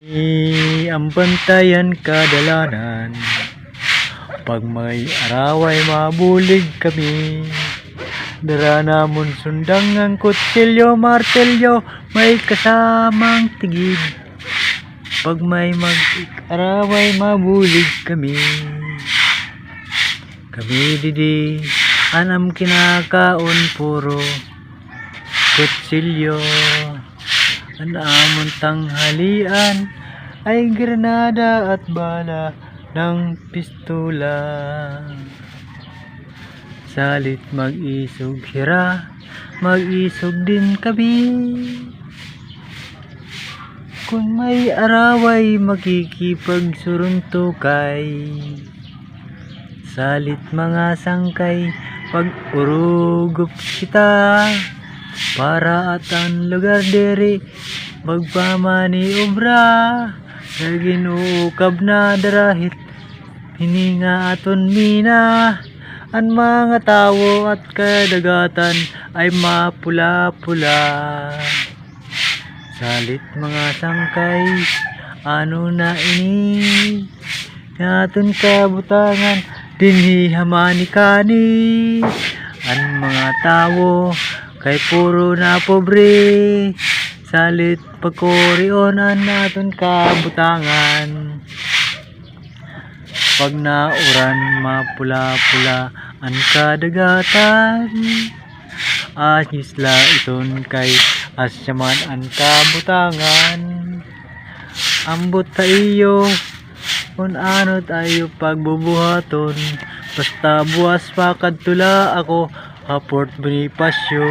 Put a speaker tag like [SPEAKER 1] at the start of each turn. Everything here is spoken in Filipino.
[SPEAKER 1] Ang bantayan kadalanan, pag may araway mabulig kami. Dara namon sundang ang kutsilyo, martelyo, may kasamang tigid. Pag may mag-araway mabulig kami. Kami didi, anam kinakaon puro kutsilyo. Anamon tanghalian ay granada at bala ng pistola. Salit mag-isog hira, mag-isog din kami. Kung may araway makikipagsuruntukay. Salit mga sangkay, pag-urugop kita. Para at ang lugar diri magpamaniobra. Naginuukab na darahit hininga aton mina. Ang mga tawo at kadagatan ay mapula-pula. Salit mga sangkay, ano na ini? Naton kabutangan, dinhi hamani kani. Ang mga tawo kay puro na pobre. Salit pagkorionan naton kabutangan. Pag nauran mapula-pula ang kadagatan. Ayos la iton kay asyaman ang kabutangan. Ambot tayo kung ano tayo pagbubuhaton. Basta buwas pa kadtula ako Fort Bonifacio.